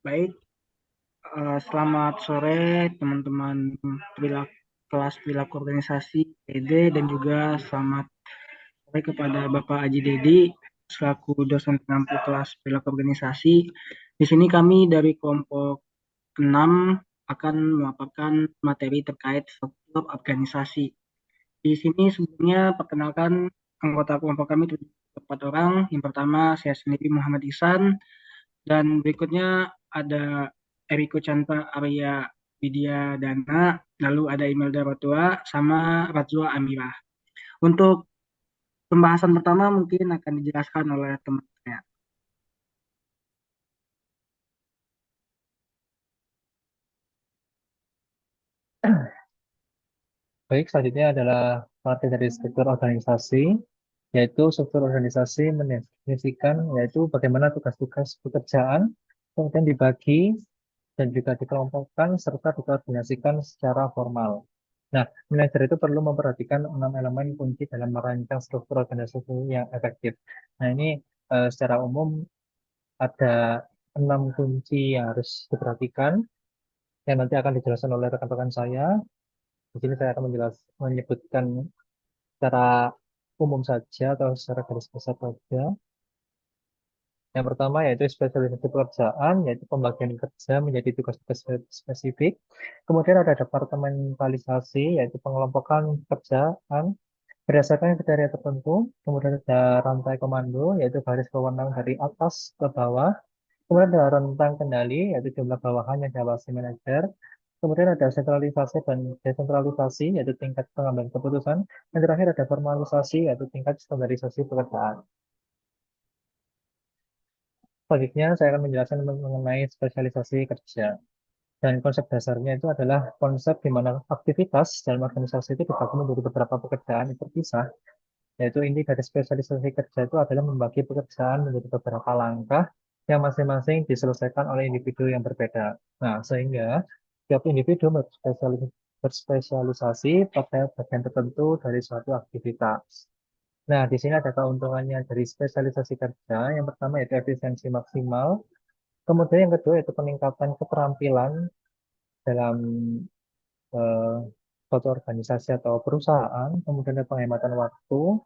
Baik, selamat sore teman-teman kelas perilaku organisasi PD dan juga selamat sore kepada Bapak Aji Dedi selaku dosen pengampu kelas perilaku organisasi. Di sini kami dari kelompok 6 akan memaparkan materi terkait struktur organisasi. Di sini sebelumnya perkenalkan anggota kelompok kami terdiri dari 4 orang. Yang pertama saya sendiri Muhammad Ihsan, dan berikutnya ada Eriko Chandra Arya Widya Dana, lalu ada Imelda Rotua, sama Razwa Amira. Untuk pembahasan pertama mungkin akan dijelaskan oleh teman saya. Baik, selanjutnya adalah materi dari struktur organisasi, yaitu struktur organisasi mendefinisikan yaitu bagaimana tugas-tugas pekerjaan, kemudian dibagi dan juga dikelompokkan serta dikoordinasikan secara formal. Nah, manajer itu perlu memperhatikan 6 elemen kunci dalam merancang struktur organisasi yang efektif. Nah, ini secara umum ada 6 kunci yang harus diperhatikan yang nanti akan dijelaskan oleh rekan-rekan saya. Di sini saya akan menyebutkan secara umum saja atau secara garis besar saja. Yang pertama yaitu spesialisasi pekerjaan, yaitu pembagian kerja menjadi tugas-tugas spesifik. Kemudian ada departementalisasi, yaitu pengelompokan pekerjaan berdasarkan kriteria tertentu. Kemudian ada rantai komando, yaitu garis kewenangan dari atas ke bawah. Kemudian ada rentang kendali, yaitu jumlah bawahan yang diawasi manajer. Kemudian ada sentralisasi dan desentralisasi, yaitu tingkat pengambilan keputusan. Yang terakhir ada formalisasi, yaitu tingkat standarisasi pekerjaan. Selanjutnya, saya akan menjelaskan mengenai spesialisasi kerja. Dan konsep dasarnya itu adalah konsep di mana aktivitas dalam organisasi itu dibagi menjadi beberapa pekerjaan yang terpisah. Yaitu inti dari spesialisasi kerja itu adalah membagi pekerjaan menjadi beberapa langkah yang masing-masing diselesaikan oleh individu yang berbeda. Nah, sehingga tiap individu berspesialisasi pada bagian tertentu dari suatu aktivitas. Nah, di sini ada keuntungannya dari spesialisasi kerja. Yang pertama yaitu efisiensi maksimal. Kemudian yang kedua yaitu peningkatan keterampilan dalam eh, suatu organisasi atau perusahaan. Kemudian ada penghematan waktu.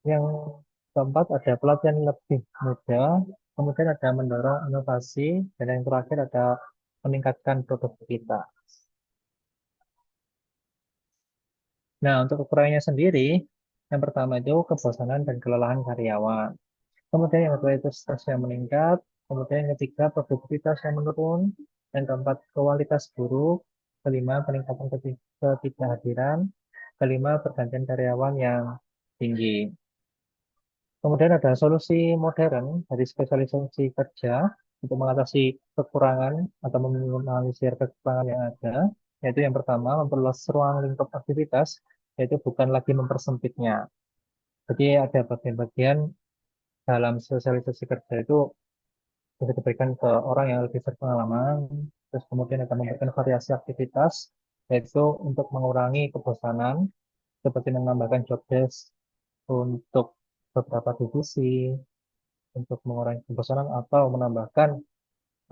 Yang keempat ada pelatihan lebih mudah. Kemudian ada mendorong inovasi. Dan yang terakhir ada meningkatkan produktivitas. Nah, untuk kekurangannya sendiri, yang pertama itu kebosanan dan kelelahan karyawan. Kemudian yang kedua itu stres yang meningkat. Kemudian yang ketiga produktivitas yang menurun. Yang keempat kualitas buruk. Kelima peningkatan ketidakhadiran. Kelima pergantian karyawan yang tinggi. Kemudian ada solusi modern dari spesialisasi kerja untuk mengatasi kekurangan atau meminimalisir kekurangan yang ada. Yaitu yang pertama memperluas ruang lingkup aktivitas, yaitu bukan lagi mempersempitnya. Jadi ada bagian-bagian dalam sosialisasi kerja itu bisa diberikan ke orang yang lebih berpengalaman, terus kemudian akan memberikan variasi aktivitas, yaitu untuk mengurangi kebosanan, seperti menambahkan job desk untuk beberapa divisi, untuk mengurangi kebosanan atau menambahkan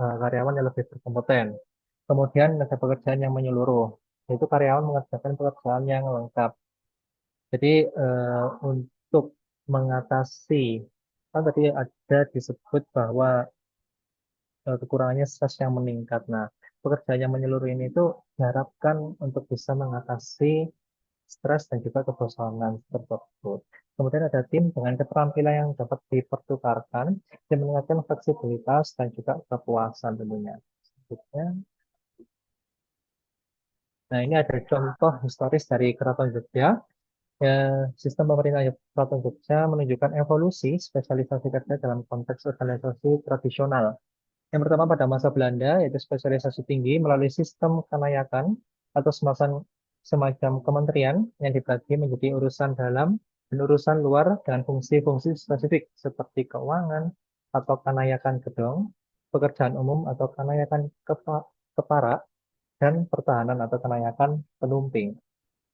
karyawan yang lebih berkompeten. Kemudian ada pekerjaan yang menyeluruh, yaitu karyawan mengerjakan pekerjaan yang lengkap. Jadi untuk mengatasi, kan tadi ada disebut bahwa kekurangannya stres yang meningkat. Nah, pekerjaan yang menyeluruh ini itu diharapkan untuk bisa mengatasi stres dan juga kebosanan tersebut. Kemudian ada tim dengan keterampilan yang dapat dipertukarkan dan meningkatkan fleksibilitas dan juga kepuasan tentunya. Selanjutnya, nah ini ada contoh historis dari Keraton Jogja. Ya, sistem pemerintah Keraton Jogja menunjukkan evolusi spesialisasi kerja dalam konteks organisasi tradisional. Yang pertama pada masa Belanda yaitu spesialisasi tinggi melalui sistem kanayakan atau semacam kementerian yang dibagi menjadi urusan dalam dan urusan luar dengan fungsi-fungsi spesifik seperti keuangan atau kanayakan gedung, pekerjaan umum atau kanayakan kepara, dan pertahanan atau kanayakan penumping.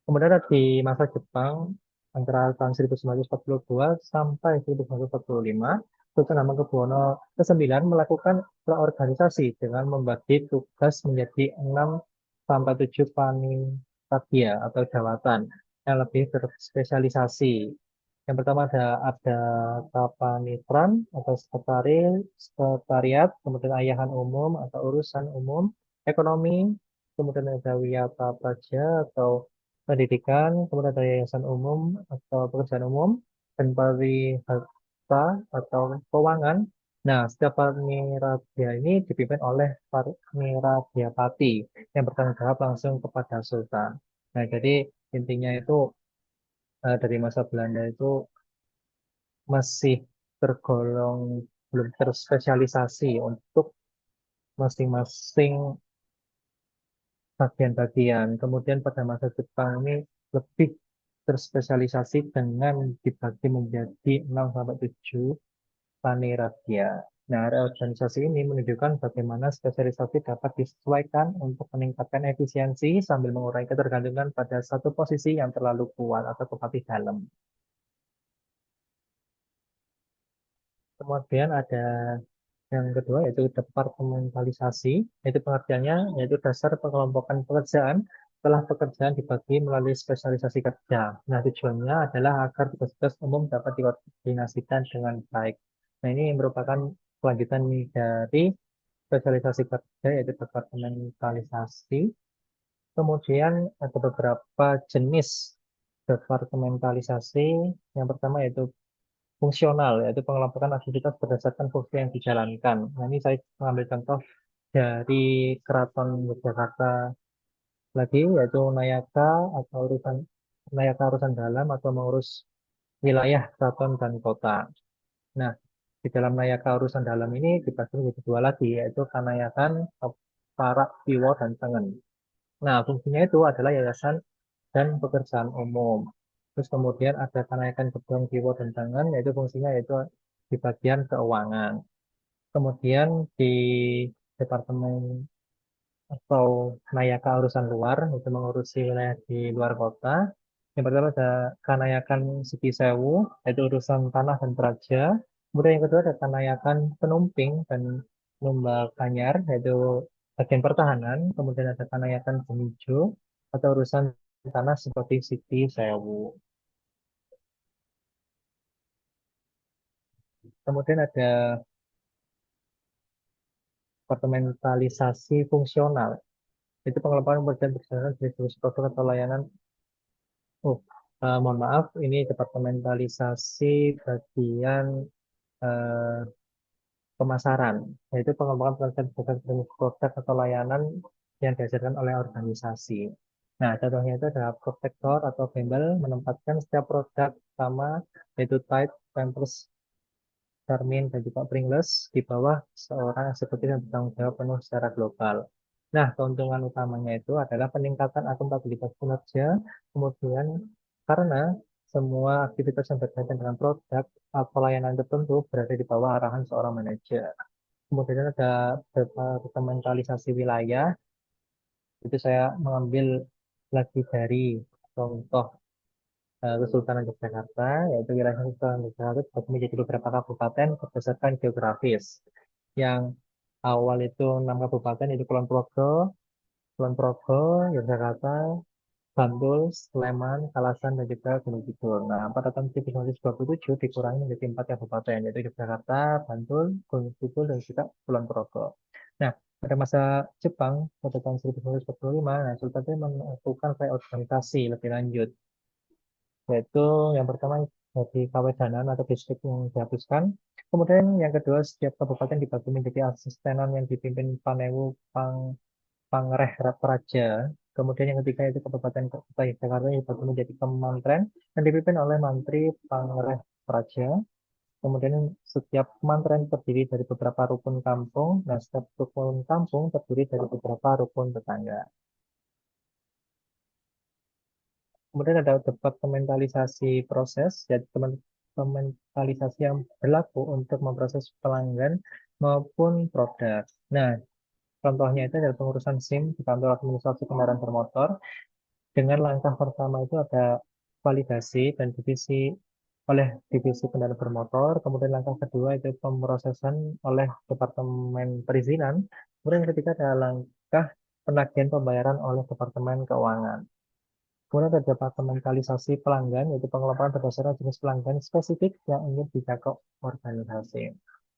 Kemudian di masa Jepang antara tahun 1942 sampai 1945, Sultan Hamengkubuwono ke-9 melakukan reorganisasi dengan membagi tugas menjadi 6 sampai 7 panitia atau jawatan yang lebih berspesialisasi. Yang pertama ada Kapanitran atau sekretariat, kemudian ayahan umum atau urusan umum, ekonomi, kemudian ada Wiyata Praja atau pendidikan, kemudian ada yayasan umum atau pekerjaan umum, dan pariharta atau keuangan. Nah, setiap Paniradia ini dipimpin oleh Paniradyapati yang bertanggung jawab langsung kepada Sultan. Nah, jadi intinya itu dari masa Belanda itu masih tergolong belum terspesialisasi untuk masing-masing bagian-bagian. Kemudian pada masa Jepang ini lebih terspesialisasi dengan dibagi menjadi 6 sampai 7 paniragia. Nah, reorganisasi ini menunjukkan bagaimana spesialisasi dapat disesuaikan untuk meningkatkan efisiensi sambil mengurangi ketergantungan pada satu posisi yang terlalu kuat atau terlalu dalam. Kemudian ada yang kedua yaitu departementalisasi, yaitu pengertiannya yaitu dasar pengelompokan pekerjaan setelah pekerjaan dibagi melalui spesialisasi kerja. Nah, tujuannya adalah agar tugas-tugas umum dapat dikoordinasikan dengan baik. Nah, ini merupakan kelanjutan dari spesialisasi kerja yaitu departementalisasi. Kemudian ada beberapa jenis departementalisasi. Yang pertama yaitu fungsional, yaitu pengelompokan aktivitas berdasarkan fungsi yang dijalankan. Nah, ini saya mengambil contoh dari Keraton Yogyakarta lagi, yaitu Nayaka atau Nayaka urusan dalam atau mengurus wilayah keraton dan kota. Nah, di dalam Nayaka urusan dalam ini dibagi menjadi dua lagi, yaitu Kanayakan, Parak, Piwo, dan Tengen. Nah, fungsinya itu adalah yayasan dan pekerjaan umum. Terus kemudian ada Kanayakan Gedong, Piwo, dan Tengen, yaitu fungsinya yaitu di bagian keuangan. Kemudian di Departemen atau Nayaka urusan luar, itu mengurusi wilayah di luar kota. Yang pertama ada Kanayakan Siti Sewu, yaitu urusan tanah dan praja. Kemudian yang kedua ada Kanayakan Penumping dan Lumba Kanyar, yaitu bagian pertahanan. Kemudian ada Kanayakan Benijo atau urusan tanah seperti Siti Sewu. Kemudian ada departementalisasi fungsional. Itu pengelompokan pekerjaan berdasarkan jenis produk atau layanan. Oh, mohon maaf, ini departementalisasi bagian eh, pemasaran, yaitu pengembangan pekerjaan berdasarkan jenis produk atau layanan yang dihasilkan oleh organisasi. Nah, contohnya itu adalah protektor atau gembel menempatkan setiap produk sama, yaitu Tide, Pampers, Charmin, dan juga Pringles di bawah seorang eksekutif yang bertanggung jawab penuh secara global. Nah, keuntungan utamanya itu adalah peningkatan akuntabilitas kinerja, kemudian karena semua aktivitas yang berkaitan dengan produk atau layanan tertentu berada di bawah arahan seorang manajer. Kemudian ada departementalisasi wilayah, itu saya mengambil lagi dari contoh Kesultanan Yogyakarta, yaitu wilayah Kesultanan Yogyakarta dibagi menjadi beberapa kabupaten berdasarkan geografis. Yang awal itu 6 kabupaten, itu Kulon Progo, Yogyakarta, Bantul, Sleman, Kalasan, dan juga Gunung Kidul. Nah, pada tahun 1927 dikurangi menjadi 4 kabupaten, yaitu Yogyakarta, Bantul, Gunung Kidul, dan juga Kulon Progo. Nah, pada masa Jepang, pada tahun 1945, nah, Sultan itu melakukan reorganisasi lebih lanjut, yaitu yang pertama dari Kawedanan atau distrik yang dihapuskan. Kemudian yang kedua, setiap kabupaten dibagi menjadi asistenan yang dipimpin Panewu Pangreh Praja. Kemudian yang ketiga itu Kabupaten Kota Yogyakarta yang dibagi menjadi Kemantren yang dipimpin oleh Mantri Pangreh Praja. Kemudian setiap Kemantren terdiri dari beberapa rukun kampung, dan setiap rukun kampung terdiri dari beberapa rukun tetangga. Kemudian ada departementalisasi proses, yaitu departementalisasi yang berlaku untuk memproses pelanggan maupun produk. Nah, contohnya itu adalah pengurusan SIM di kantor administrasi kendaraan bermotor. Dengan langkah pertama itu ada validasi dan divisi kendaraan bermotor. Kemudian langkah kedua itu pemrosesan oleh Departemen Perizinan. Kemudian yang ketiga adalah langkah penagihan pembayaran oleh Departemen Keuangan. Kemudian ada departementalisasi pelanggan, yaitu pengelolaan berdasarkan jenis pelanggan spesifik yang ingin dijangkau organisasi.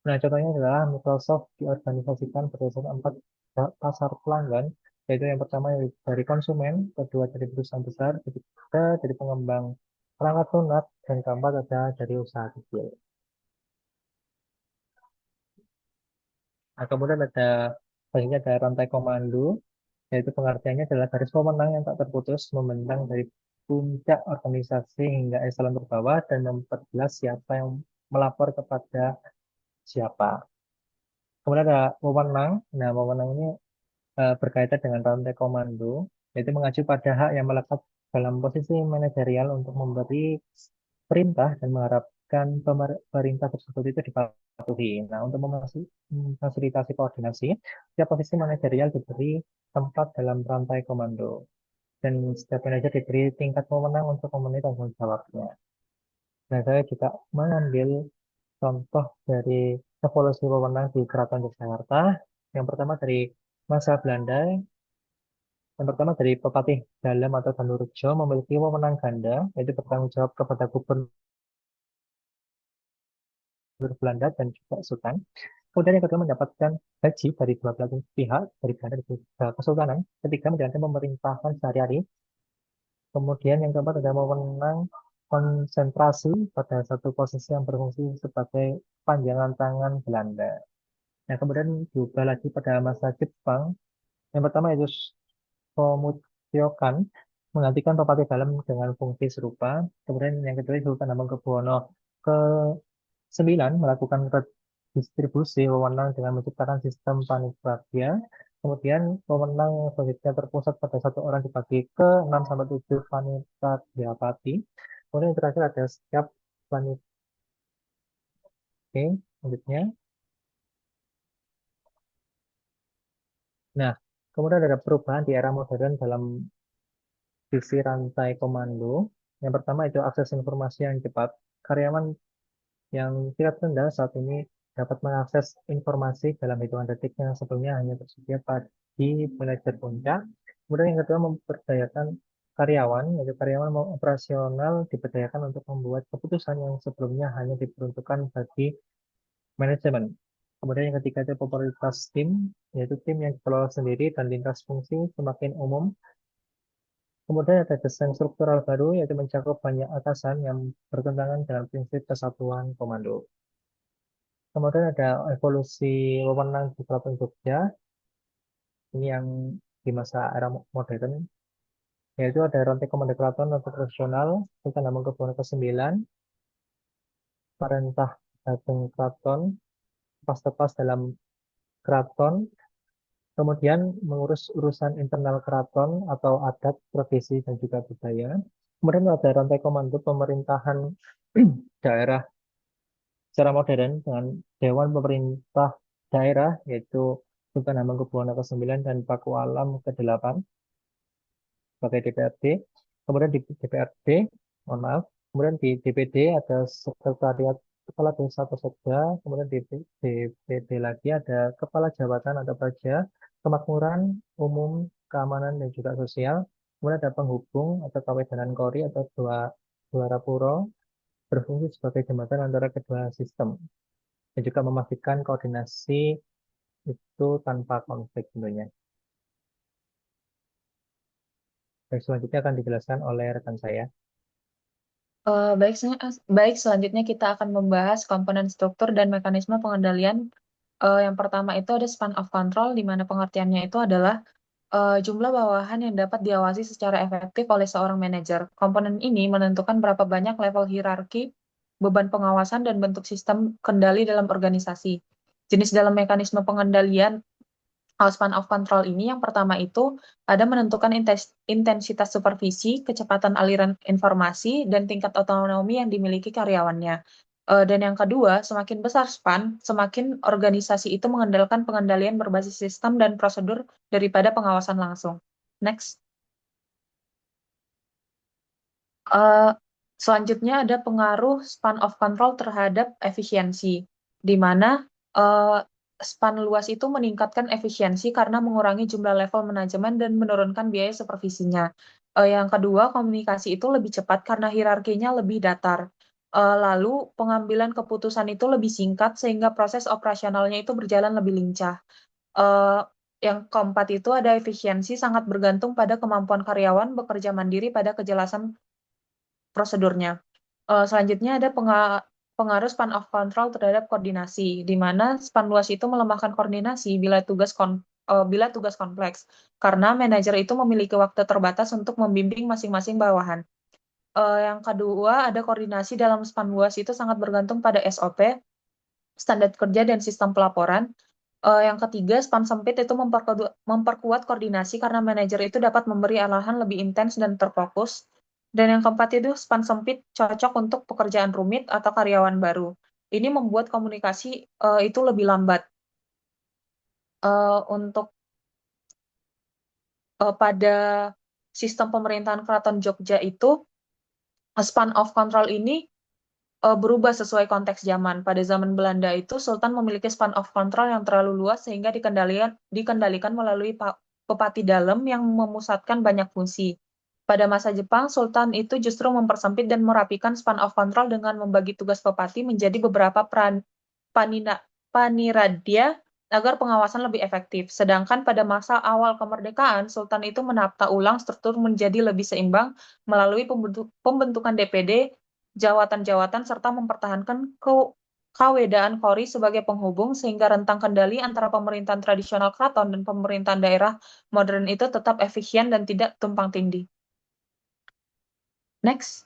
Nah, contohnya adalah Microsoft diorganisasikan berdasarkan 4 pasar pelanggan, yaitu yang pertama dari konsumen, kedua dari perusahaan besar, ketiga dari pengembang perangkat lunak, dan keempat ada dari usaha kecil. Nah, kemudian selanjutnya ada rantai komando, yaitu pengertiannya adalah garis pemenang yang tak terputus membentang dari puncak organisasi hingga eselon terbawah dan memperjelas siapa yang melapor kepada siapa. Kemudian ada wewenang. Nah, wewenang ini berkaitan dengan rantai komando, yaitu mengacu pada hak yang melekat dalam posisi manajerial untuk memberi perintah dan mengharapkan perintah tersebut itu dipatuhi. Nah, untuk memfasilitasi koordinasi, setiap posisi manajerial diberi tempat dalam rantai komando dan setiap manajer diberi tingkat wewenang untuk memenuhi tanggung jawabnya. Nah, saya juga mengambil contoh dari evolusi wewenang di Keraton Yogyakarta. Yang pertama dari masa Belanda, yang pertama dari Pepatih Dalem atau Danurejo memiliki wewenang ganda, yaitu bertanggung jawab kepada gubernur Belanda dan juga Sultan. Kemudian yang kedua mendapatkan gaji dari dua belah pihak, dari Belanda dan juga Kesultanan. Ketiga menjalankan pemerintahan sehari-hari. Kemudian yang keempat ada wewenang konsentrasi pada satu posisi yang berfungsi sebagai panjangan tangan Belanda. Nah, kemudian juga lagi pada masa Jepang. Yang pertama itu Komutyokan menggantikan Pepatih Dalem dengan fungsi serupa. Kemudian yang kedua Sultan Hamengkubuwono ke-9 melakukan redistribusi wewenang dengan menciptakan sistem panitia. Kemudian wewenang yang selanjutnya terpusat pada satu orang dibagi ke 6 sampai 7 Panitatiapati. Kemudian yang terakhir ada setiap panitia. Oke, selanjutnya. Nah, kemudian ada perubahan di era modern dalam visi rantai komando. Yang pertama itu akses informasi yang cepat. Karyawan yang tingkat rendah saat ini dapat mengakses informasi dalam hitungan detik yang sebelumnya hanya tersedia di manajer puncak. Kemudian yang kedua memperdayakan karyawan, yaitu karyawan mau operasional diberdayakan untuk membuat keputusan yang sebelumnya hanya diperuntukkan bagi manajemen. Kemudian yang ketiga itu popularitas tim, yaitu tim yang dikelola sendiri dan lintas fungsi semakin umum. Kemudian ada desain struktural baru, yaitu mencakup banyak atasan yang bertentangan dengan prinsip kesatuan komando. Kemudian ada evolusi wewenang di Keraton Jogja, ini yang di masa era modern, yaitu ada rantai komando keraton atau profesional, Sultan Hamengkubuwono ke-9, perintah Ageng Keraton, tepas-tepas dalam keraton, kemudian mengurus urusan internal keraton atau adat, tradisi, dan juga budaya. Kemudian ada rantai komando pemerintahan daerah secara modern dengan Dewan Pemerintah Daerah, yaitu Sultan Hamengkubuwono ke-9 dan Pakualam ke-8 sebagai DPRD. Kemudian di DPRD, mohon maaf, kemudian di DPD ada Sekretariat Kepala Desa atau Sekda, kemudian di DPD lagi ada Kepala Jabatan atau Praja, Kemakmuran, Umum, Keamanan, dan juga Sosial. Kemudian ada penghubung atau Kawedanan Kori atau Dwara Puro, berfungsi sebagai jembatan antara kedua sistem dan juga memastikan koordinasi itu tanpa konflik tentunya. Dan selanjutnya akan dijelaskan oleh rekan saya. Baik, selanjutnya kita akan membahas komponen struktur dan mekanisme pengendalian. Yang pertama itu ada span of control, di mana pengertiannya itu adalah jumlah bawahan yang dapat diawasi secara efektif oleh seorang manajer. Komponen ini menentukan berapa banyak level hierarki, beban pengawasan, dan bentuk sistem kendali dalam organisasi. Jenis dalam mekanisme pengendalian span of control ini yang pertama itu ada menentukan intensitas supervisi, kecepatan aliran informasi, dan tingkat otonomi yang dimiliki karyawannya. Dan yang kedua, semakin besar span, semakin organisasi itu mengandalkan pengendalian berbasis sistem dan prosedur daripada pengawasan langsung. Next. Eh, Selanjutnya ada pengaruh span of control terhadap efisiensi, di mana eh, span luas itu meningkatkan efisiensi karena mengurangi jumlah level manajemen dan menurunkan biaya supervisinya. Yang kedua, komunikasi itu lebih cepat karena hierarkinya lebih datar. Lalu, pengambilan keputusan itu lebih singkat sehingga proses operasionalnya itu berjalan lebih lincah. Eh, yang keempat itu ada efisiensi sangat bergantung pada kemampuan karyawan bekerja mandiri pada kejelasan prosedurnya. Selanjutnya ada pengaruh span of control terhadap koordinasi, di mana span luas itu melemahkan koordinasi bila tugas kompleks, karena manajer itu memiliki waktu terbatas untuk membimbing masing-masing bawahan. Yang kedua, ada koordinasi dalam span luas itu sangat bergantung pada SOP, standar kerja, dan sistem pelaporan. Yang ketiga, span sempit itu memperkuat koordinasi karena manajer itu dapat memberi arahan lebih intens dan terfokus. Dan yang keempat itu, span sempit cocok untuk pekerjaan rumit atau karyawan baru. Ini membuat komunikasi itu lebih lambat. Untuk pada sistem pemerintahan Keraton Jogja itu, span of control ini berubah sesuai konteks zaman. Pada zaman Belanda itu, Sultan memiliki span of control yang terlalu luas sehingga dikendalikan melalui Bupati Dalam yang memusatkan banyak fungsi. Pada masa Jepang, Sultan itu justru mempersempit dan merapikan span of control dengan membagi tugas Bupati menjadi beberapa paniradya agar pengawasan lebih efektif. Sedangkan pada masa awal kemerdekaan, Sultan itu menata ulang struktur menjadi lebih seimbang melalui pembentukan DPD, jawatan-jawatan, serta mempertahankan kewedaan Kori sebagai penghubung sehingga rentang kendali antara pemerintahan tradisional keraton dan pemerintahan daerah modern itu tetap efisien dan tidak tumpang tindih. Next.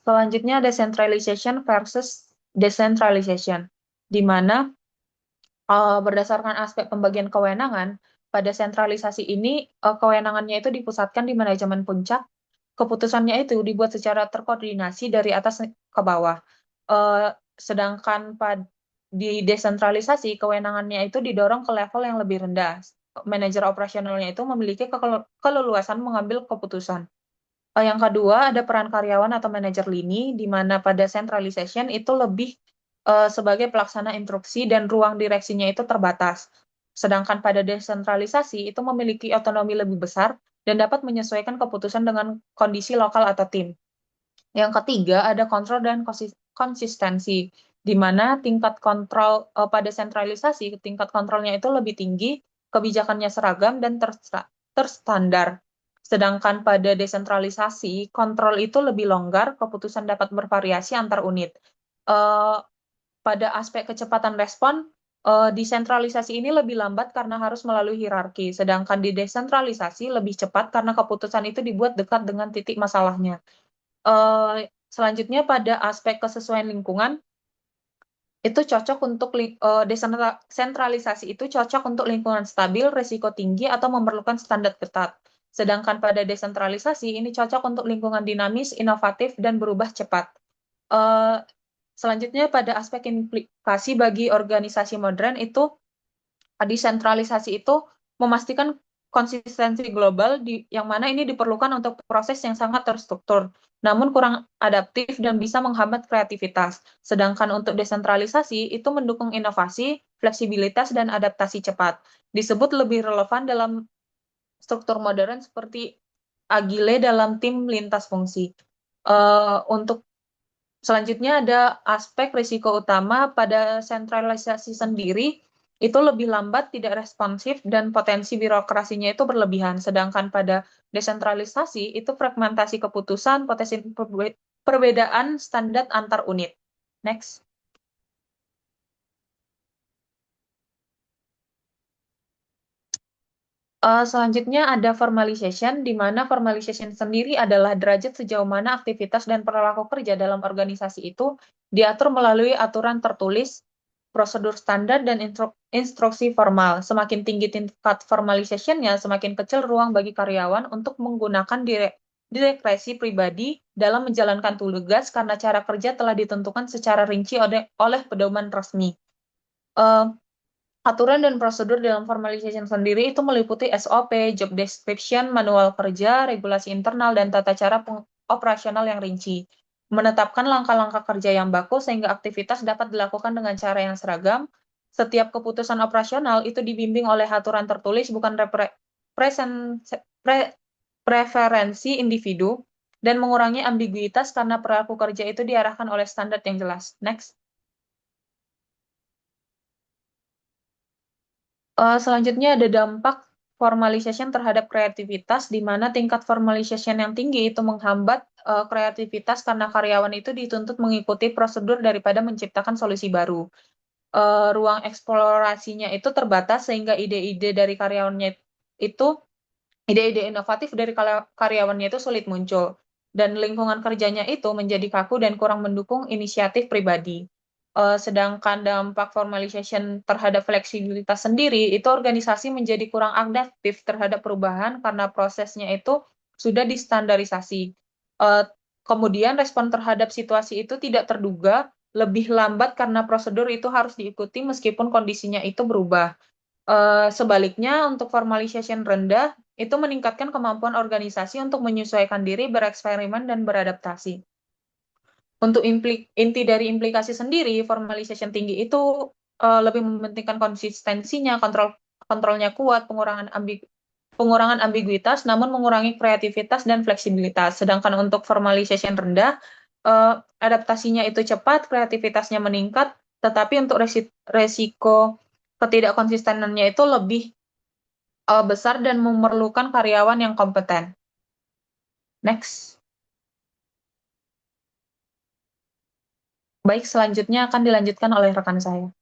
Selanjutnya ada centralization versus decentralization, di mana berdasarkan aspek pembagian kewenangan, pada sentralisasi ini kewenangannya itu dipusatkan di manajemen puncak, keputusannya itu dibuat secara terkoordinasi dari atas ke bawah. Sedangkan di desentralisasi, kewenangannya itu didorong ke level yang lebih rendah. Manajer operasionalnya itu memiliki keleluasan mengambil keputusan. Yang kedua, ada peran karyawan atau manajer lini, di mana pada centralization itu lebih sebagai pelaksana instruksi dan ruang direksinya itu terbatas. Sedangkan pada desentralisasi itu memiliki otonomi lebih besar dan dapat menyesuaikan keputusan dengan kondisi lokal atau tim. Yang ketiga, ada kontrol dan konsistensi, di mana tingkat kontrol pada sentralisasi, tingkat kontrolnya itu lebih tinggi, kebijakannya seragam dan terstandar. Sedangkan pada desentralisasi, kontrol itu lebih longgar, keputusan dapat bervariasi antar unit. Pada aspek kecepatan respon, desentralisasi ini lebih lambat karena harus melalui hierarki, sedangkan di desentralisasi lebih cepat karena keputusan itu dibuat dekat dengan titik masalahnya. Selanjutnya pada aspek kesesuaian lingkungan, itu cocok untuk desentralisasi itu cocok untuk lingkungan stabil, risiko tinggi, atau memerlukan standar ketat. Sedangkan pada desentralisasi ini cocok untuk lingkungan dinamis, inovatif, dan berubah cepat. Selanjutnya pada aspek implikasi bagi organisasi modern itu, desentralisasi itu memastikan konsistensi global yang mana ini diperlukan untuk proses yang sangat terstruktur, namun kurang adaptif dan bisa menghambat kreativitas. Sedangkan untuk desentralisasi itu mendukung inovasi, fleksibilitas, dan adaptasi cepat. Disebut lebih relevan dalam struktur modern seperti agile dalam tim lintas fungsi. Untuk selanjutnya ada aspek risiko utama pada sentralisasi sendiri, itu lebih lambat, tidak responsif, dan potensi birokrasinya itu berlebihan. Sedangkan pada desentralisasi, itu fragmentasi keputusan, potensi perbedaan standar antar unit. Next. Selanjutnya ada formalization, di mana formalization sendiri adalah derajat sejauh mana aktivitas dan perilaku kerja dalam organisasi itu diatur melalui aturan tertulis, prosedur standar, dan instruksi formal. Semakin tinggi tingkat formalization-nya, semakin kecil ruang bagi karyawan untuk menggunakan diskresi pribadi dalam menjalankan tugas karena cara kerja telah ditentukan secara rinci oleh pedoman resmi. Aturan dan prosedur dalam formalization sendiri itu meliputi SOP, job description, manual kerja, regulasi internal, dan tata cara operasional yang rinci. Menetapkan langkah-langkah kerja yang baku sehingga aktivitas dapat dilakukan dengan cara yang seragam. Setiap keputusan operasional itu dibimbing oleh aturan tertulis, bukan preferensi individu, dan mengurangi ambiguitas karena perilaku kerja itu diarahkan oleh standar yang jelas. Next. Selanjutnya ada dampak formalization terhadap kreativitas, di mana tingkat formalization yang tinggi itu menghambat kreativitas karena karyawan itu dituntut mengikuti prosedur daripada menciptakan solusi baru. Ruang eksplorasinya itu terbatas sehingga ide-ide dari karyawannya itu, ide-ide inovatif dari karyawannya itu sulit muncul. Dan lingkungan kerjanya itu menjadi kaku dan kurang mendukung inisiatif pribadi. Sedangkan dampak formalization terhadap fleksibilitas sendiri, itu organisasi menjadi kurang adaptif terhadap perubahan karena prosesnya itu sudah distandarisasi. Kemudian respon terhadap situasi itu tidak terduga, lebih lambat karena prosedur itu harus diikuti meskipun kondisinya itu berubah. Sebaliknya, untuk formalization rendah, itu meningkatkan kemampuan organisasi untuk menyesuaikan diri, bereksperimen, dan beradaptasi. Untuk inti dari implikasi sendiri, formalization tinggi itu lebih mementingkan konsistensinya, kontrolnya kuat, pengurangan ambiguitas, namun mengurangi kreativitas dan fleksibilitas. Sedangkan untuk formalization rendah, adaptasinya itu cepat, kreativitasnya meningkat, tetapi untuk resiko ketidakkonsistenannya itu lebih besar dan memerlukan karyawan yang kompeten. Next. Baik, selanjutnya akan dilanjutkan oleh rekan saya.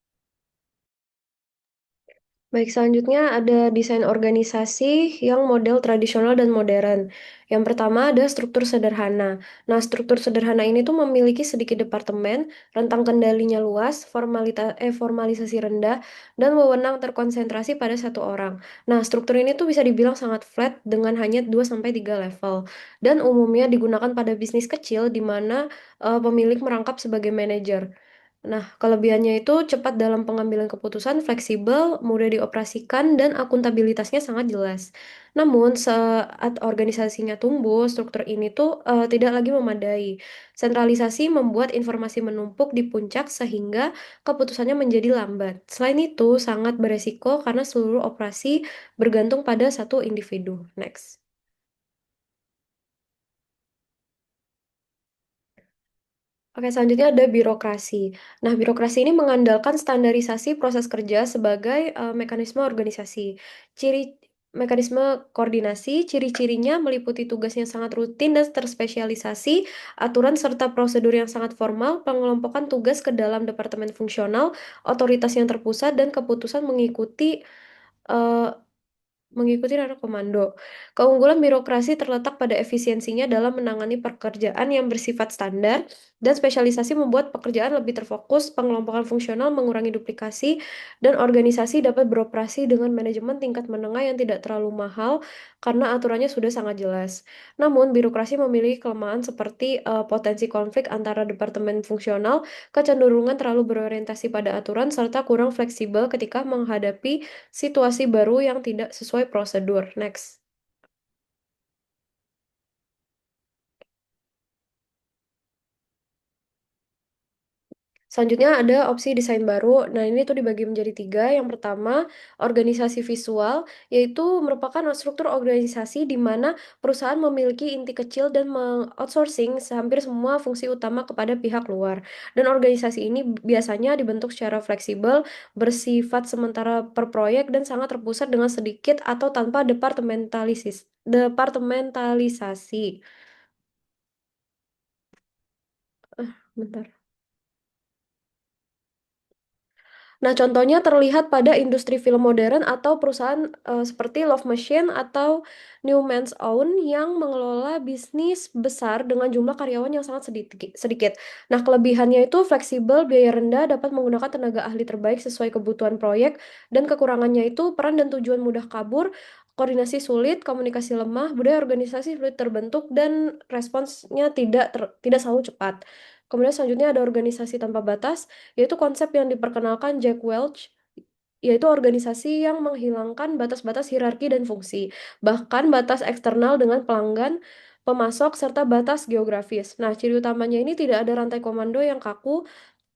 Baik, selanjutnya ada desain organisasi yang model tradisional dan modern. Yang pertama ada struktur sederhana. Nah, struktur sederhana ini tuh memiliki sedikit departemen, rentang kendalinya luas, formalisasi rendah, dan wewenang terkonsentrasi pada satu orang. Nah, struktur ini tuh bisa dibilang sangat flat dengan hanya 2-3 level. Dan umumnya digunakan pada bisnis kecil di mana pemilik merangkap sebagai manajer. Nah, kelebihannya itu cepat dalam pengambilan keputusan, fleksibel, mudah dioperasikan, dan akuntabilitasnya sangat jelas. Namun, saat organisasinya tumbuh, struktur ini tuh tidak lagi memadai. Sentralisasi membuat informasi menumpuk di puncak sehingga keputusannya menjadi lambat. Selain itu, sangat beresiko karena seluruh operasi bergantung pada satu individu. Next. Oke, selanjutnya ada birokrasi. Nah, birokrasi ini mengandalkan standarisasi proses kerja sebagai mekanisme organisasi. Mekanisme koordinasi, ciri-cirinya meliputi tugas yang sangat rutin dan terspesialisasi, aturan serta prosedur yang sangat formal, pengelompokan tugas ke dalam departemen fungsional, otoritas yang terpusat, dan keputusan eh, mengikuti ranah komando. Keunggulan birokrasi terletak pada efisiensinya dalam menangani pekerjaan yang bersifat standar, dan spesialisasi membuat pekerjaan lebih terfokus, pengelompokan fungsional mengurangi duplikasi, dan organisasi dapat beroperasi dengan manajemen tingkat menengah yang tidak terlalu mahal karena aturannya sudah sangat jelas. Namun, birokrasi memiliki kelemahan seperti potensi konflik antara departemen fungsional, kecenderungan terlalu berorientasi pada aturan, serta kurang fleksibel ketika menghadapi situasi baru yang tidak sesuai prosedur. Next. Selanjutnya ada opsi desain baru. Nah, ini tuh dibagi menjadi 3. Yang pertama, organisasi visual, yaitu merupakan struktur organisasi di mana perusahaan memiliki inti kecil dan meng-outsourcing hampir semua fungsi utama kepada pihak luar. Dan organisasi ini biasanya dibentuk secara fleksibel, bersifat sementara per proyek, dan sangat terpusat dengan sedikit atau tanpa departementalisasi. Bentar. Nah, contohnya terlihat pada industri film modern atau perusahaan seperti Love Machine atau Newman's Own yang mengelola bisnis besar dengan jumlah karyawan yang sangat sedikit. Nah, kelebihannya itu fleksibel, biaya rendah, dapat menggunakan tenaga ahli terbaik sesuai kebutuhan proyek, dan kekurangannya itu peran dan tujuan mudah kabur, koordinasi sulit, komunikasi lemah, budaya organisasi sulit terbentuk, dan responsnya tidak selalu cepat. Kemudian selanjutnya ada organisasi tanpa batas, yaitu konsep yang diperkenalkan Jack Welch yaitu organisasi yang menghilangkan batas-batas hierarki dan fungsi, bahkan batas eksternal dengan pelanggan, pemasok, serta batas geografis. Nah, ciri utamanya ini tidak ada rantai komando yang kaku,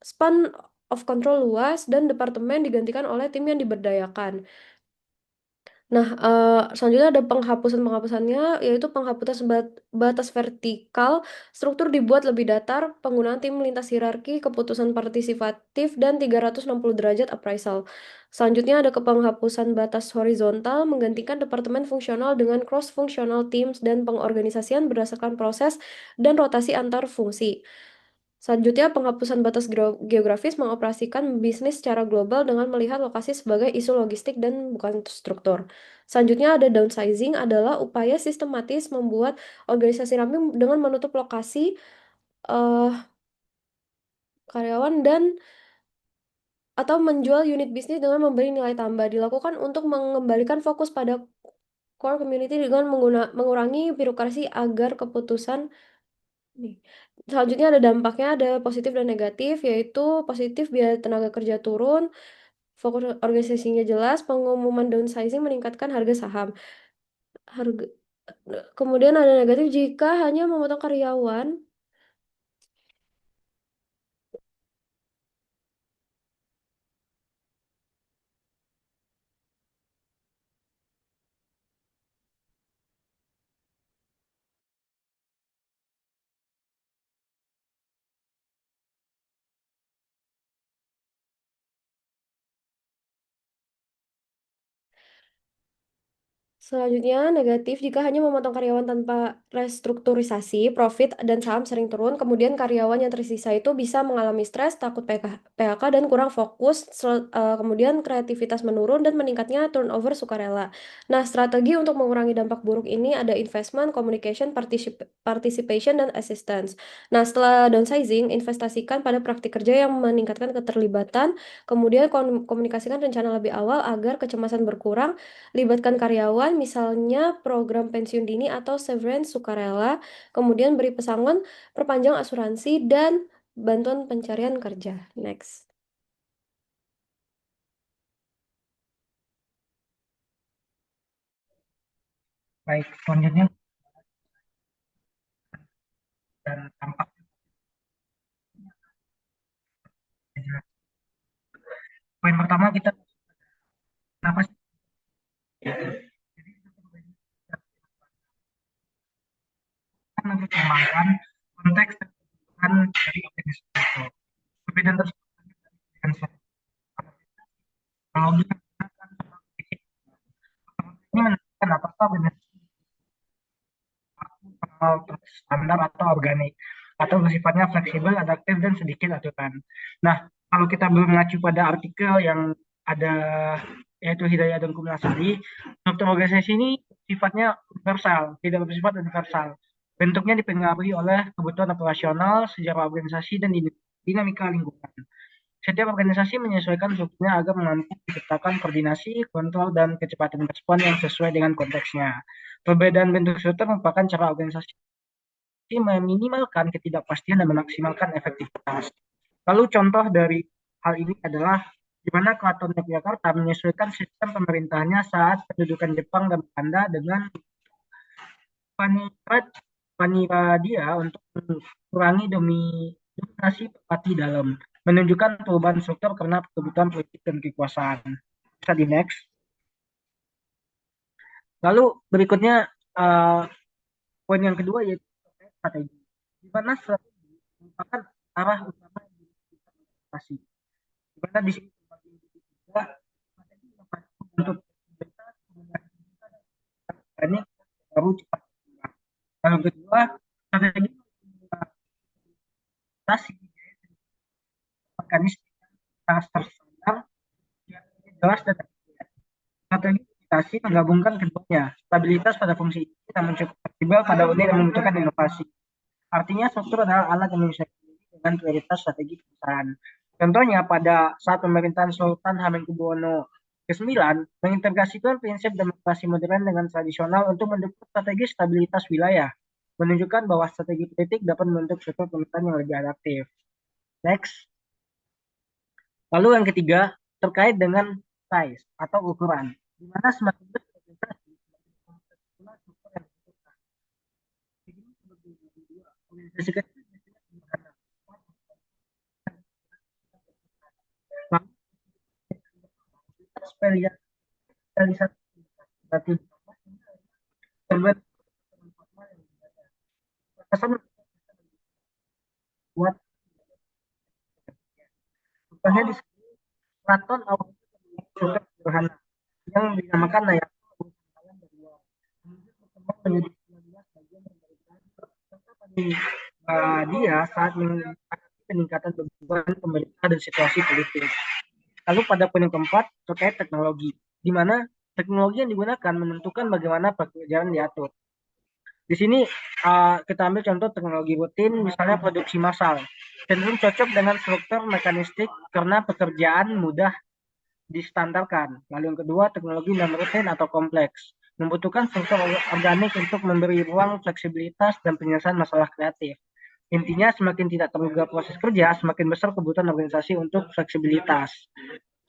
span of control luas, dan departemen digantikan oleh tim yang diberdayakan. Nah, selanjutnya ada penghapusan-penghapusannya, yaitu penghapusan batas vertikal, struktur dibuat lebih datar, penggunaan tim lintas hierarki, keputusan partisipatif, dan 360 derajat appraisal. Selanjutnya ada penghapusan batas horizontal, menggantikan departemen fungsional dengan cross-functional teams dan pengorganisasian berdasarkan proses dan rotasi antar fungsi. Selanjutnya, penghapusan batas geografis mengoperasikan bisnis secara global dengan melihat lokasi sebagai isu logistik dan bukan struktur. Selanjutnya ada downsizing adalah upaya sistematis membuat organisasi ramping dengan menutup lokasi eh, karyawan dan atau menjual unit bisnis dengan memberi nilai tambah. Dilakukan untuk mengembalikan fokus pada core community dengan mengurangi birokrasi agar keputusan nih. Selanjutnya ada dampaknya, ada positif dan negatif, yaitu positif biaya tenaga kerja turun, fokus organisasinya jelas, pengumuman downsizing meningkatkan harga saham. Harga, kemudian ada negatif jika hanya memotong karyawan. Selanjutnya, negatif jika hanya memotong karyawan tanpa restrukturisasi, profit dan saham sering turun, kemudian karyawan yang tersisa itu bisa mengalami stres, takut PHK, dan kurang fokus, kemudian kreativitas menurun dan meningkatnya turnover sukarela. Nah, strategi untuk mengurangi dampak buruk ini ada investment, communication, participation, dan assistance. Nah, setelah downsizing, investasikan pada praktik kerja yang meningkatkan keterlibatan, kemudian komunikasikan rencana lebih awal agar kecemasan berkurang. Libatkan karyawan, misalnya program pensiun dini atau severance sukarela, kemudian beri pesangon, perpanjang asuransi, dan bantuan pencarian kerja. Next. Baik, selanjutnya dan dampak. Poin pertama kita kenapa sih? Jadi kita mengembangkan konteks dan kebutuhan dari organisasi itu. Perbedaan tersebut dengan teknologi ini menentukan apakah organisasi standar atau organik atau bersifatnya fleksibel, adaptif dan sedikit aturan. Nah, kalau kita mengacu pada artikel yang ada yaitu Hidayah dan Kumlasari, struktur organisasi ini sifatnya universal, tidak bersifat universal. Bentuknya dipengaruhi oleh kebutuhan operasional, sejarah organisasi, dan dinamika lingkungan. Setiap organisasi menyesuaikan strukturnya agar mampu menciptakan koordinasi, kontrol, dan kecepatan respon yang sesuai dengan konteksnya. Perbedaan bentuk struktur merupakan cara organisasi meminimalkan ketidakpastian dan memaksimalkan efektivitas. Lalu contoh dari hal ini adalah di mana Keraton Yogyakarta menyesuaikan sistem pemerintahnya saat pendudukan Jepang dan Belanda dengan Paniradia untuk mengurangi dominasi Pati dalam, menunjukkan perubahan struktur karena kebutuhan politik dan kekuasaan. Bisa di next. Lalu berikutnya poin yang kedua yaitu strategi. Di mana strategi merupakan arah utama yang diimplementasi. Di mana di sini juga strategi untuk ini baru cepat. Yang kedua, strategi implementasi mekanisme standar yang jelas dan strategi implementasi menggabungkan keduanya, stabilitas pada fungsi ini namun cukup fleksibel pada unit yang membutuhkan inovasi. Artinya struktur adalah alat yang menyesuaikan dengan prioritas strategi perusahaan. Contohnya pada saat pemerintahan Sultan Hamengkubuwono ke-9 mengintegrasikan prinsip demokrasi modern dengan tradisional untuk mendukung strategi stabilitas wilayah, menunjukkan bahwa strategi politik dapat membentuk struktur pemerintahan yang lebih adaptif. Next. Lalu yang ketiga terkait dengan size atau ukuran, di mana semakin besar organisasi, semakin kompleks pula struktur yang dibutuhkan. Jadi, organisasi kecil biasanya sederhana, lalu spesialisasi berarti terbuat kesan buat contohnya di keraton awal struktur sederhana yang dinamakan layak menjadi 19 bagian pemerintahan serta dia saat menghadapi peningkatan beban pemerintah dan situasi politik. Lalu pada poin yang keempat terkait teknologi, di mana teknologi yang digunakan menentukan bagaimana pekerjaan diatur. Di sini kita ambil contoh teknologi rutin, misalnya produksi massal, cenderung cocok dengan struktur mekanistik karena pekerjaan mudah distandarkan. Lalu yang kedua, teknologi non rutin atau kompleks, membutuhkan struktur organik untuk memberi ruang fleksibilitas dan penyelesaian masalah kreatif. Intinya, semakin tidak terduga proses kerja, semakin besar kebutuhan organisasi untuk fleksibilitas.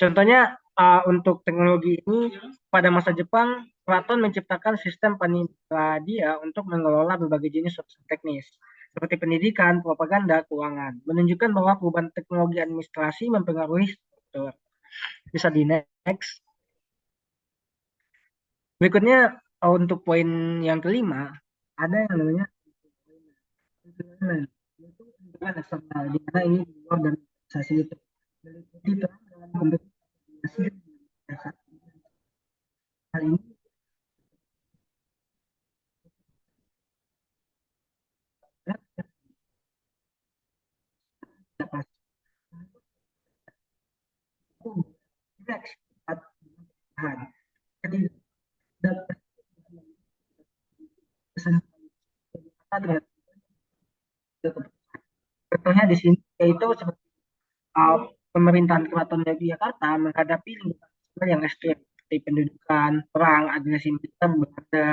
Contohnya untuk teknologi ini pada masa Jepang, keraton menciptakan sistem panitia untuk mengelola berbagai jenis urusan teknis seperti pendidikan, propaganda, keuangan, menunjukkan bahwa perubahan teknologi administrasi mempengaruhi struktur. Bisa di next. Berikutnya untuk poin yang kelima, ada yang namanya yaitu lingkungan eksternal, di mana ini di luar dari organisasi itu. Meliputi peran dalam kompetisi hal ini dapat contohnya di sini yaitu seperti pemerintahan Keraton Yogyakarta menghadapi lingkungan yang ekstrim seperti pendudukan, perang, agresi militer, Belanda,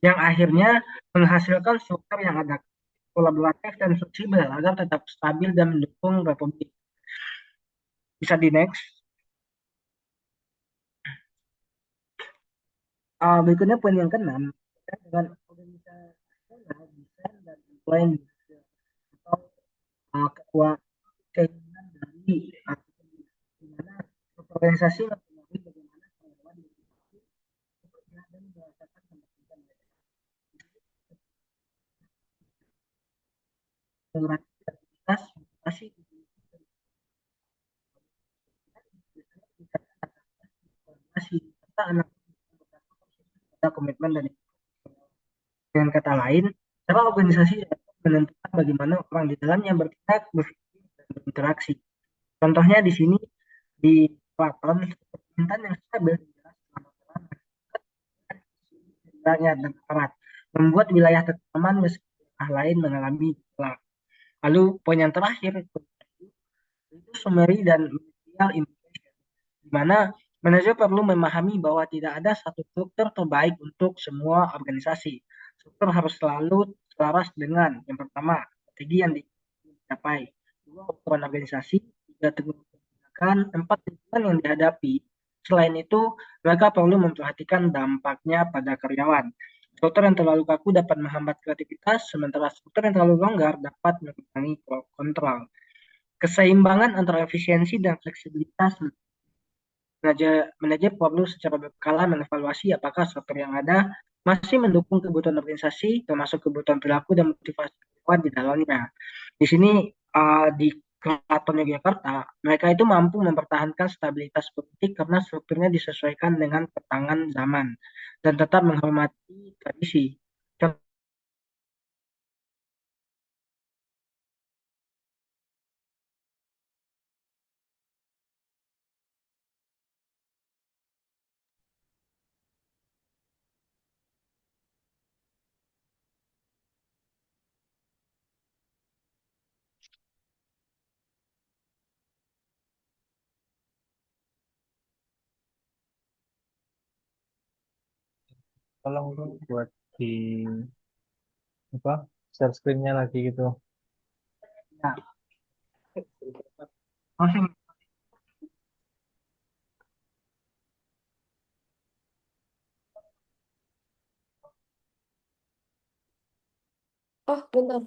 yang akhirnya menghasilkan struktur yang ada kolaboratif dan fleksibel agar tetap stabil dan mendukung republik. Bisa di next. Berikutnya poin yang keenam dengan organisasi desain dan plan atau ketua keinginan dari di mana organisasi mempengaruhi bagaimana karyawan bekerja dan merasakan kemampuan kreativitas motivasi serta anak komitmen dan dengan kata lain, cara organisasi menentukan bagaimana orang di dalamnya bertindak, berpikir, dan berinteraksi. Contohnya di sini di Platon, pemerintahan yang stabil dan jelas selama dan erat, membuat wilayah teraman meski lain mengalami gelap. Lalu poin yang terakhir itu summary dan material implication, di mana manajer perlu memahami bahwa tidak ada satu struktur terbaik untuk semua organisasi. Struktur harus selalu selaras dengan yang pertama strategi yang dicapai, dua ukuran organisasi, tiga teknologi yang digunakan, empat lingkungan yang dihadapi. Selain itu, mereka perlu memperhatikan dampaknya pada karyawan. Struktur yang terlalu kaku dapat menghambat kreativitas, sementara struktur yang terlalu longgar dapat mengurangi kontrol. Keseimbangan antara efisiensi dan fleksibilitas manajer perlu secara berkala mengevaluasi apakah struktur yang ada masih mendukung kebutuhan organisasi, termasuk kebutuhan perilaku dan motivasi karyawan di dalamnya. Di sini di Keraton Yogyakarta, mereka itu mampu mempertahankan stabilitas politik karena strukturnya disesuaikan dengan perkembangan zaman dan tetap menghormati tradisi. Tolong dong buat di apa share screen-nya lagi gitu. Ya. Oh, bentar.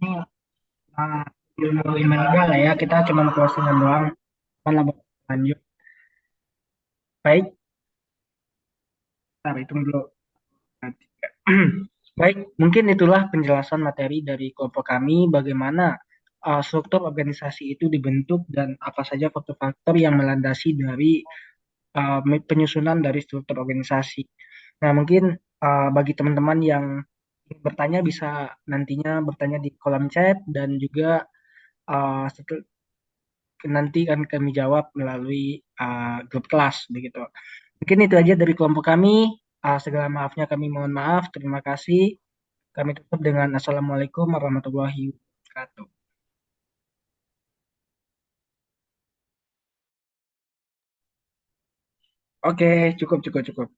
Ini ilmu ilmiah lah ya, kita cuma closingan doang. Kan lanjut. Baik, itu dulu. Baik, mungkin itulah penjelasan materi dari kelompok kami bagaimana struktur organisasi itu dibentuk dan apa saja faktor-faktor yang melandasi dari penyusunan dari struktur organisasi. Nah, mungkin bagi teman-teman yang ingin bertanya bisa nantinya bertanya di kolom chat dan juga nanti akan kami jawab melalui grup kelas begitu. Mungkin itu aja dari kelompok kami. Segala maafnya kami mohon maaf. Terima kasih. Kami tutup dengan Assalamualaikum warahmatullahi wabarakatuh. Oke, cukup, cukup, cukup.